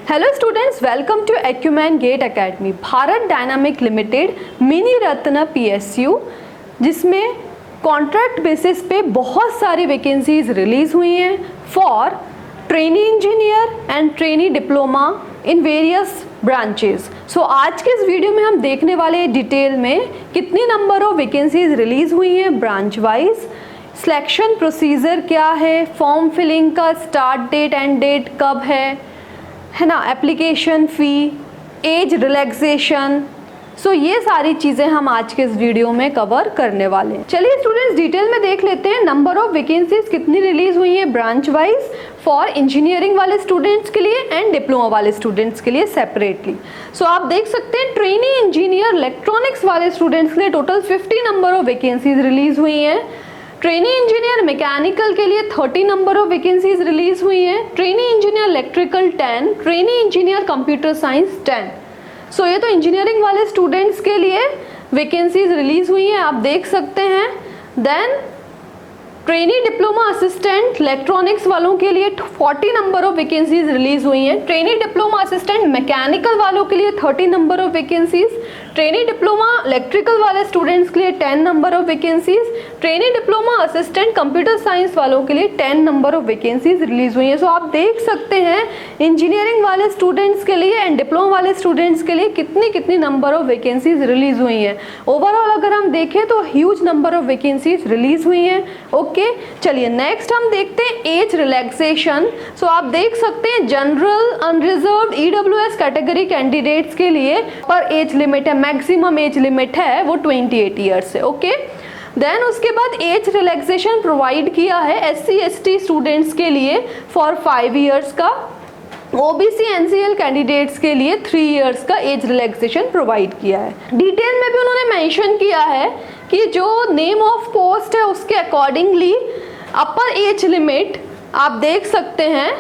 Hello students, welcome to Acumen GATE academy. Bharat dynamic limited mini ratna PSU, जिसमें contract basis पे बहुत सारी vacancies release हुई हैं for trainee engineer and trainee diploma in various branches. So आज के इस वीडियो में हम देखने वाले हैं डिटेल में कितनी नंबर ऑफ वैकेंसीज रिलीज हुई हैं ब्रांच वाइज, सिलेक्शन प्रोसीजर क्या है, फॉर्म फिलिंग का स्टार्ट डेट एंड डेट कब है ना, एप्लीकेशन फ़ी, एज रिलैक्सेशन। सो ये सारी चीज़ें हम आज के इस वीडियो में कवर करने वाले हैं। चलिए स्टूडेंट्स, डिटेल में देख लेते हैं नंबर ऑफ वैकेंसीज कितनी रिलीज हुई हैं ब्रांच वाइज फॉर इंजीनियरिंग वाले स्टूडेंट्स के लिए एंड डिप्लोमा वाले स्टूडेंट्स के लिए सेपरेटली। सो आप देख सकते हैं ट्रेनी इंजीनियर इलेक्ट्रॉनिक्स वाले स्टूडेंट्स के लिए total 50 number of vacancies release हुई हैं। ट्रेनी इंजीनियर मैकेनिकल के लिए 30 नंबर ऑफ वैकेंसीज रिलीज हुई हैं। Trainee engineer electrical 10, trainee engineer computer science 10। सो ये तो इंजीनियरिंग वाले स्टूडेंट्स के लिए वैकेंसीज रिलीज हुई हैं, आप देख सकते हैं। Then trainee diploma assistant electronics वालों के लिए 40 नंबर ऑफ वैकेंसीज रिलीज हुई हैं। ट्रेनी डिप्लोमा असिस्टेंट मैकेनिकल वालों के लिए 30 number of vacancies. Trainee diploma electrical वाले स्टूडेंट्स के लिए 10 number of vacancies. Trainee diploma assistant computer science वालों के लिए 10 नंबर ऑफ वैकेंसीज रिलीज हुई हैं। सो आप देख सकते हैं इंजीनियरिंग वाले स्टूडेंट्स के लिए एंड डिप्लोमा वाले स्टूडेंट्स के लिए कितनी नंबर ऑफ वैकेंसीज रिलीज हुई हैं। ओवरऑल अगर हम देखें तो huge number of vacancies release हुई हैं। ओके, चलिए नेक्स्ट हम देखते हैं एज रिलैक्सेशन। सो आप देख सकते हैं general, unreserved, EWS category candidates के लिए पर एज लिमिट है, मैक्सिमम एज लिमिट है वो 28 ईयर्स है। ओके, देन उसके बाद एज रिलैक्सेशन प्रोवाइड किया है SC ST स्टूडेंट्स के लिए फॉर 5 ईयर्स का। OBC NCL कैंडिडेट्स के लिए 3 इयर्स का एज रिलैक्सेशन प्रोवाइड किया है। डिटेल में भी उन्होंने मेंशन किया है कि जो नेम ऑफ पोस्ट है उसके अकॉर्डिंगली अपर एज लिमिट आप देख सकते हैं,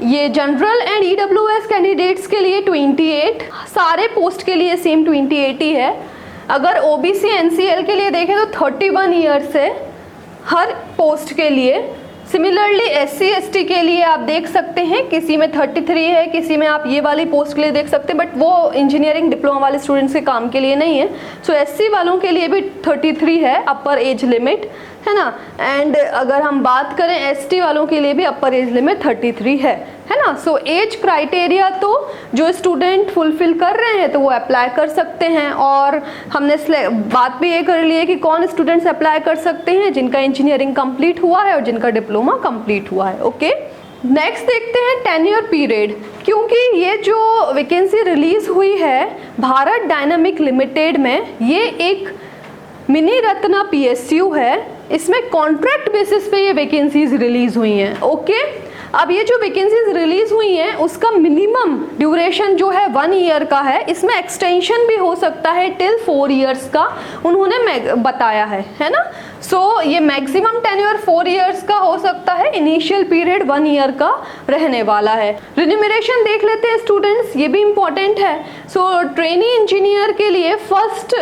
ये जनरल एंड EWS कैंडिडेट्स के लिए 28, सारे पोस्ट के लिए सेम 28 ही है। अगर OBC NCL के लिए देखें तो 31 ईयर्स है हर पोस्ट के लिए। सिमिलरली SC ST के लिए आप देख सकते हैं किसी में 33 है, किसी में आप ये वाली पोस्ट के लिए देख सकते हैं, बट वो इंजीनियरिंग डिप्लोमा वाले स्टूडेंट्स के काम के लिए नहीं है। सो SC वालों के लिए भी 33 है अपर एज लिमिट, है ना। एंड अगर हम बात करें ST वालों के लिए भी अपर एज लिमिट 33 है ना। सो एज क्राइटेरिया तो जो स्टूडेंट फुलफिल कर रहे हैं तो वो अप्लाई कर सकते हैं, और हमने बात भी ये कर ली है कि कौन स्टूडेंट्स अप्लाई कर सकते हैं, जिनका इंजीनियरिंग कंप्लीट हुआ है और जिनका डिप्लोमा कंप्लीट हुआ है। ओके, नेक्स्ट देखते हैं टेन्योर पीरियड, क्योंकि ये जो वैकेंसी रिलीज हुई है भारत डायनामिक लिमिटेड में, ये एक मिनी रत्न PSU है, इसमें कॉन्ट्रैक्ट बेसिस पे ये वैकेंसीज रिलीज हुई हैं। ओके, अब ये जो वैकेंसीज रिलीज हुई हैं उसका मिनिमम ड्यूरेशन जो है 1 ईयर का है, इसमें एक्सटेंशन भी हो सकता है टिल 4 इयर्स का उन्होंने बताया है ना। सो ये मैक्सिमम टेन्योर 4 इयर्स का हो सकता है, इनिशियल पीरियड 1 ईयर का रहने वाला है। रिन्यूमरेशन देख लेते हैं स्टूडेंट्स, ये भी इम्पॉर्टेंट है। सो ट्रेनी इंजीनियर के लिए फर्स्ट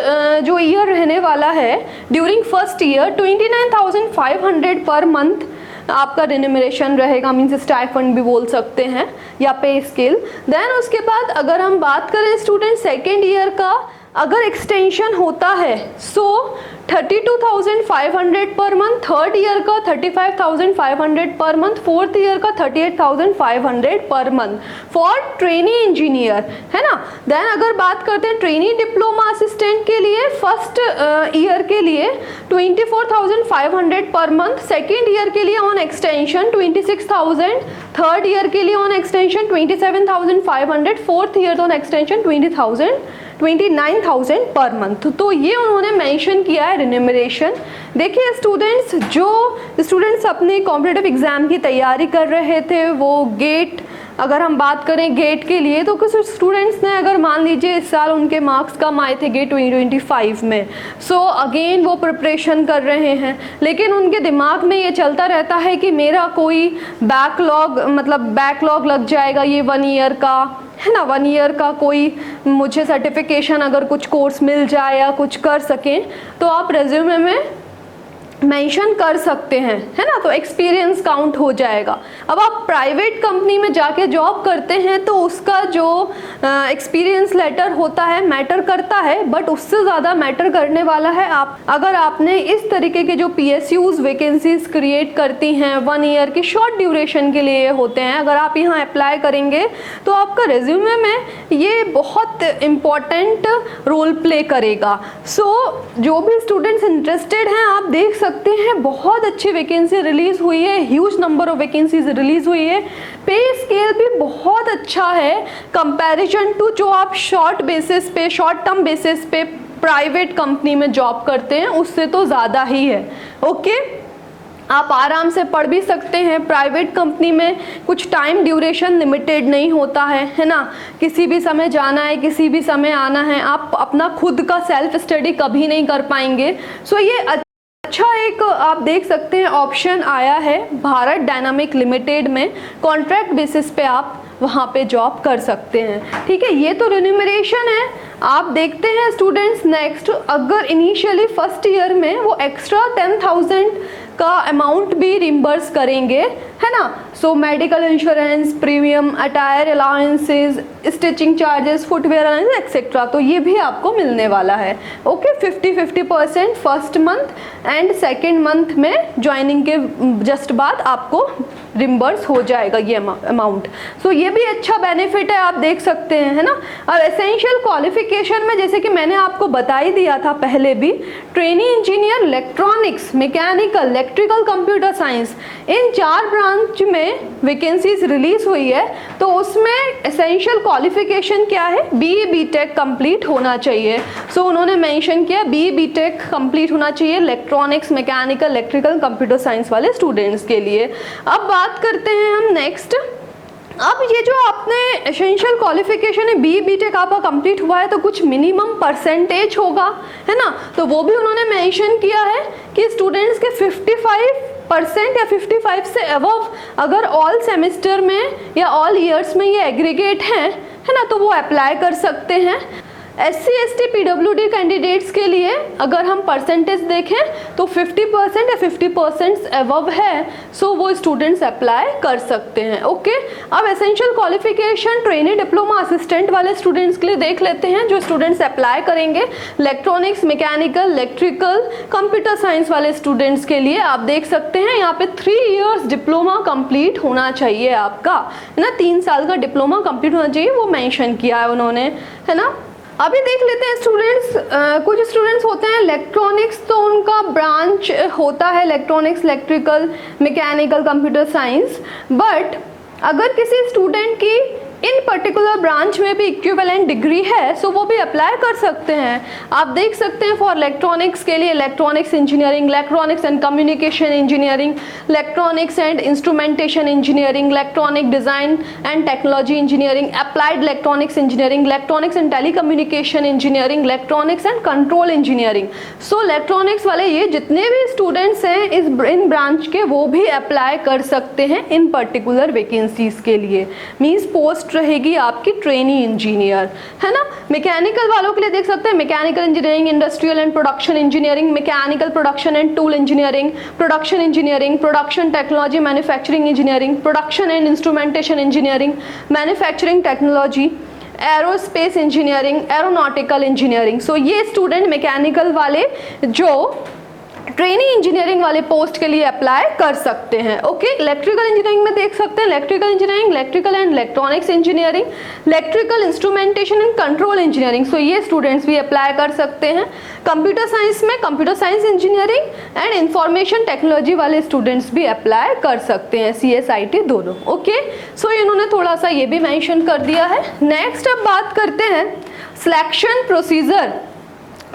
जो ईयर रहने वाला है, during first year 29,500 per month आपका रिन्यूमरेशन रहेगा, मीन्स स्टाइपेंड भी बोल सकते हैं या पे स्केल। देन उसके बाद अगर हम बात करें स्टूडेंट सेकेंड ईयर का, अगर एक्सटेंशन होता है सो 32,500 पर मंथ, थर्ड ईयर का 35,500 पर मंथ, फोर्थ ईयर का 38,500 per month for trainee engineer, है ना। देन अगर बात करते हैं ट्रेनी डिप्लोमा असिस्टेंट के लिए, फर्स्ट ईयर के लिए 24,500 पर मंथ, सेकेंड ईयर के लिए ऑन एक्सटेंशन 26,000, थर्ड ईयर के लिए on extension 27,500, fourth year on extension 29,000 per month. तो ये उन्होंने मेंशन किया है रिन्यूमरेशन। देखिए स्टूडेंट्स, जो स्टूडेंट्स अपने कॉम्पिटिटिव एग्जाम की तैयारी कर रहे थे, वो गेट, अगर हम बात करें गेट के लिए तो कुछ स्टूडेंट्स ने, अगर मान लीजिए इस साल उनके मार्क्स कम आए थे गेट 2025 में, सो अगेन वो प्रिपरेशन कर रहे हैं, लेकिन उनके दिमाग में ये चलता रहता है कि मेरा कोई बैकलॉग लग जाएगा ये 1 ईयर का, है ना। 1 ईयर का कोई मुझे सर्टिफिकेशन अगर कुछ कोर्स मिल जाए या कुछ कर सकें तो आप रेज्यूमे में मेंशन कर सकते हैं, है ना, तो एक्सपीरियंस काउंट हो जाएगा। अब आप प्राइवेट कंपनी में जाके जॉब करते हैं तो उसका जो एक्सपीरियंस लेटर होता है मैटर करता है, बट उससे ज़्यादा मैटर करने वाला है आप अगर आपने इस तरीके के जो PSUs वैकेंसीज क्रिएट करती हैं 1 ईयर की शॉर्ट ड्यूरेशन के लिए होते हैं, अगर आप यहाँ अप्लाई करेंगे तो आपका रेज्यूमे में ये बहुत इम्पॉर्टेंट रोल प्ले करेगा। सो जो भी स्टूडेंट्स इंटरेस्टेड हैं आप देख सकते हैं बहुत अच्छी वैकेंसी रिलीज हुई है, huge number of vacancies release हुई है। पे स्केल भी बहुत अच्छा है कंपैरिजन टू जो आप शॉर्ट टर्म बेसिस पे प्राइवेट कंपनी में जॉब करते हैं उससे तो ज़्यादा ही है। ओके, आप आराम से पढ़ भी सकते हैं। प्राइवेट कंपनी में कुछ टाइम ड्यूरेशन लिमिटेड नहीं होता है ना, किसी भी समय जाना है किसी भी समय आना है, आप अपना खुद का सेल्फ स्टडी कभी नहीं कर पाएंगे। सो ये अच्छा एक आप देख सकते हैं ऑप्शन आया है भारत डायनामिक लिमिटेड में, कॉन्ट्रैक्ट बेसिस पे आप वहाँ पे जॉब कर सकते हैं। ठीक है, ये तो रिन्यूमरेशन है। आप देखते हैं स्टूडेंट्स नेक्स्ट, अगर इनिशियली फर्स्ट ईयर में वो एक्स्ट्रा 10,000 का अमाउंट भी रिम्बर्स करेंगे, है ना। So medical insurance, premium, attire allowances, stitching charges, footwear allowance etcetera, तो ये भी आपको मिलने वाला है। Okay, 50-50% first month and second month में ज्वाइनिंग के जस्ट बाद आपको रिम्बर्स हो जाएगा ये अमाउंट। सो ये भी अच्छा बेनिफिट है, आप देख सकते हैं, है ना। और एसेंशियल क्वालिफिकेशन में जैसे कि मैंने आपको बता ही दिया था पहले भी, trainee engineer electronics, mechanical, electrical, computer science, इन 4 ब्रांच में वैकेंसीज रिलीज हुई है। तो उसमें एसेंशियल क्वालिफिकेशन क्या है, BE BTech कंप्लीट होना चाहिए। सो उन्होंने मेंशन किया BE BTech कंप्लीट होना चाहिए electronics, mechanical, electrical, computer science वाले स्टूडेंट्स के लिए। अब बात करते हैं हम नेक्स्ट। अब ये जो आपने एसेंशियल क्वालिफिकेशन है BE BTech आपका कंप्लीट हुआ है तो कुछ मिनिमम परसेंटेज होगा, है ना, तो वो भी उन्होंने मेंशन किया है कि स्टूडेंट्स के 55% या 55 से अबव अगर ऑल सेमेस्टर में या ऑल ईयर्स में ये एग्रीगेट है ना, तो वो अप्लाई कर सकते हैं। SC ST PWD कैंडिडेट्स के लिए अगर हम परसेंटेज देखें तो 50% या 50% अबव है, सो वो स्टूडेंट्स अप्लाई कर सकते हैं। ओके, अब essential qualification trainee diploma assistant वाले स्टूडेंट्स के लिए देख लेते हैं, जो स्टूडेंट्स अप्लाई करेंगे electronics, mechanical, electrical, computer science वाले स्टूडेंट्स के लिए आप देख सकते हैं यहाँ पे 3 इयर्स डिप्लोमा कंप्लीट होना चाहिए आपका, है ना, 3 साल का डिप्लोमा कंप्लीट होना चाहिए, वो मेंशन किया है उन्होंने, है ना। अभी देख लेते हैं स्टूडेंट्स, कुछ स्टूडेंट्स होते हैं इलेक्ट्रॉनिक्स, तो उनका ब्रांच होता है electronics, electrical, mechanical, computer science, but अगर किसी स्टूडेंट की इन पर्टिकुलर ब्रांच में भी इक्विवेलेंट डिग्री है सो वो भी अप्लाई कर सकते हैं। आप देख सकते हैं फॉर इलेक्ट्रॉनिक्स के लिए electronics engineering, electronics and communication engineering, electronics and instrumentation engineering, electronic design and technology engineering, applied electronics engineering, electronics and telecommunication engineering, electronics and control engineering. So electronics वाले ये जितने भी स्टूडेंट्स हैं इन branch के वो भी अप्लाई कर सकते हैं इन पर्टिकुलर वैकेंसीज के लिए। मीन्स पोस्ट रहेगी आपकी ट्रेनी इंजीनियर, है ना। मैकेनिकल वालों के लिए देख सकते हैं mechanical engineering, industrial and production engineering, mechanical production and tool engineering, production engineering, production technology, manufacturing engineering, production and instrumentation engineering, manufacturing technology, aerospace engineering, aeronautical engineering. So ये student mechanical वाले जो trainee engineering वाले post के लिए apply कर सकते हैं। Okay, electrical engineering में देख सकते हैं electrical engineering, electrical and electronics engineering, electrical instrumentation and control engineering, so ये स्टूडेंट्स भी अप्लाई कर सकते हैं। कंप्यूटर साइंस में computer science engineering and information technology वाले स्टूडेंट्स भी अप्लाई कर सकते हैं, CSIT दोनों। ओके, सो इन्होंने थोड़ा सा ये भी मेंशन कर दिया है। नेक्स्ट अब बात करते हैं सिलेक्शन प्रोसीजर।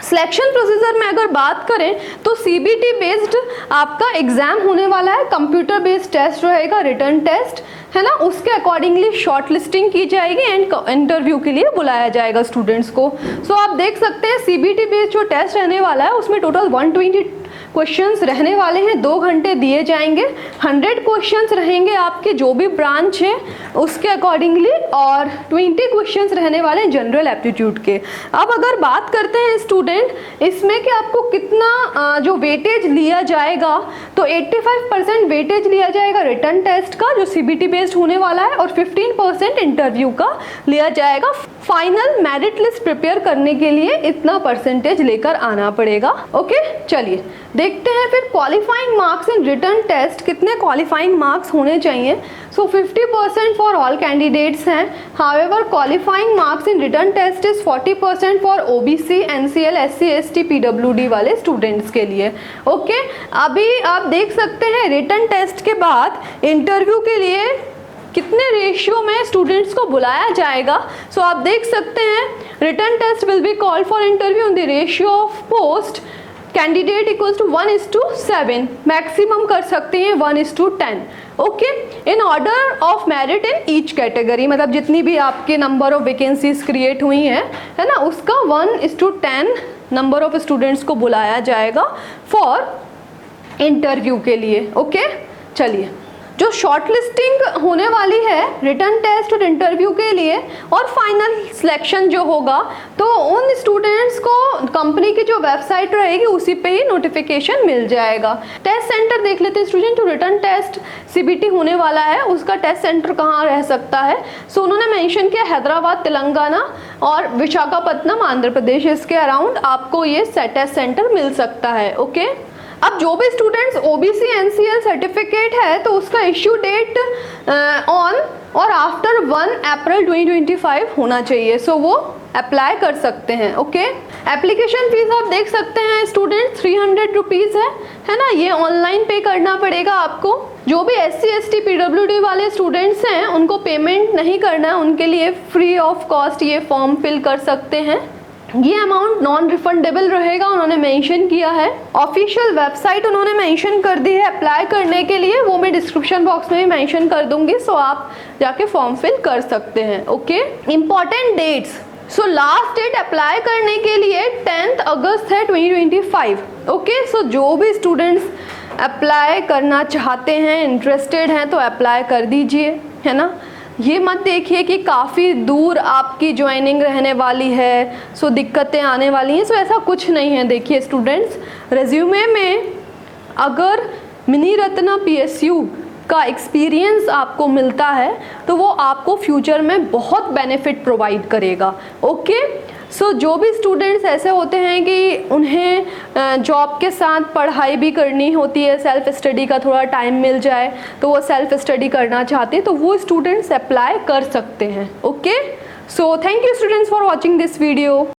सिलेक्शन प्रोसीजर में अगर बात करें तो CBT बेस्ड आपका एग्जाम होने वाला है, कंप्यूटर बेस्ड टेस्ट रहेगा, रिटन टेस्ट, है ना, उसके अकॉर्डिंगली शॉर्ट लिस्टिंग की जाएगी एंड इंटरव्यू के लिए बुलाया जाएगा स्टूडेंट्स को। सो आप देख सकते हैं CBT बेस्ड जो टेस्ट रहने वाला है उसमें टोटल क्वेश्चंस रहने वाले हैं, 2 घंटे दिए जाएंगे, 100 क्वेश्चंस रहेंगे आपके जो भी ब्रांच है उसके अकॉर्डिंगली, और 20 क्वेश्चंस रहने वाले हैं जनरल एप्टीट्यूड के। अब अगर बात करते हैं स्टूडेंट इसमें कि आपको कितना जो वेटेज लिया जाएगा, तो 85% वेटेज लिया जाएगा रिटन टेस्ट का जो CBT बेस्ड होने वाला है, और 15% इंटरव्यू का लिया जाएगा। फाइनल मेरिट लिस्ट प्रिपेयर करने के लिए इतना परसेंटेज लेकर आना पड़ेगा। ओके, चलिए देखते हैं फिर qualifying marks in written test कितने क्वालिफाइंग मार्क्स होने चाहिए। सो 50% फॉर ऑल कैंडिडेट्स हैं, however qualifying marks in written test is 40% for OBC, NCL, SC, ST, PWD वाले स्टूडेंट्स के लिए। ओके, अभी आप देख सकते हैं रिटन टेस्ट के बाद इंटरव्यू के लिए कितने रेशियो में स्टूडेंट्स को बुलाया जाएगा। सो आप देख सकते हैं written test will be called for interview in the ratio of post candidate equals to 1:7, maximum कर सकते हैं 1:10। Okay, in order of merit in each category, मतलब जितनी भी आपके नंबर ऑफ वैकेंसीज क्रिएट हुई हैं, है ना, उसका 1:10 नंबर ऑफ स्टूडेंट्स को बुलाया जाएगा फॉर इंटरव्यू के लिए। ओके, चलिए जो शॉर्टलिस्टिंग होने वाली है रिटन टेस्ट और इंटरव्यू के लिए और फाइनल सिलेक्शन जो होगा, तो उन स्टूडेंट्स को कंपनी की जो वेबसाइट रहेगी उसी पे ही नोटिफिकेशन मिल जाएगा। टेस्ट सेंटर देख लेते हैं स्टूडेंट, जो रिटन टेस्ट CBT होने वाला है उसका टेस्ट सेंटर कहाँ रह सकता है। सो उन्होंने मेंशन किया हैदराबाद, तेलंगाना और विशाखापट्टनम, आंध्र प्रदेश, इसके अराउंड आपको ये टेस्ट सेंटर मिल सकता है। ओके, अब जो भी स्टूडेंट्स OBC NCL सर्टिफिकेट है तो उसका इश्यू डेट ऑन और आफ्टर 1 अप्रैल 2025 होना चाहिए, सो वो अप्लाई कर सकते हैं। ओके, एप्लीकेशन फीस आप देख सकते हैं स्टूडेंट 300 रुपीज़ है ना, ये ऑनलाइन पे करना पड़ेगा आपको। जो भी SC ST PWD वाले स्टूडेंट्स हैं उनको पेमेंट नहीं करना है, उनके लिए फ्री ऑफ कॉस्ट ये फॉर्म फिल कर सकते हैं। ये अमाउंट नॉन रिफंडेबल रहेगा, उन्होंने मेंशन किया है। ऑफिशियल वेबसाइट उन्होंने मेंशन कर दी है अप्लाई करने के लिए, वो मैं डिस्क्रिप्शन बॉक्स में भी मेंशन कर दूंगी, सो आप जाके फॉर्म फिल कर सकते हैं। Okay, important dates, so last date apply करने के लिए 10 अगस्त है 2025। ओके, सो जो भी स्टूडेंट्स अप्लाई करना चाहते हैं, इंटरेस्टेड हैं, तो अप्लाई कर दीजिए, है ना। ये मत देखिए कि काफ़ी दूर आपकी ज्वाइनिंग रहने वाली है, सो दिक्कतें आने वाली हैं, सो ऐसा कुछ नहीं है। देखिए स्टूडेंट्स, रेज्यूमे में अगर मिनी रत्ना PSU का एक्सपीरियंस आपको मिलता है तो वो आपको फ्यूचर में बहुत बेनिफिट प्रोवाइड करेगा। ओके, सो जो भी स्टूडेंट्स ऐसे होते हैं कि उन्हें जॉब के साथ पढ़ाई भी करनी होती है, सेल्फ स्टडी का थोड़ा टाइम मिल जाए तो वो सेल्फ स्टडी करना चाहते हैं, तो वो स्टूडेंट्स अप्लाई कर सकते हैं। Okay, so thank you students for watching this video.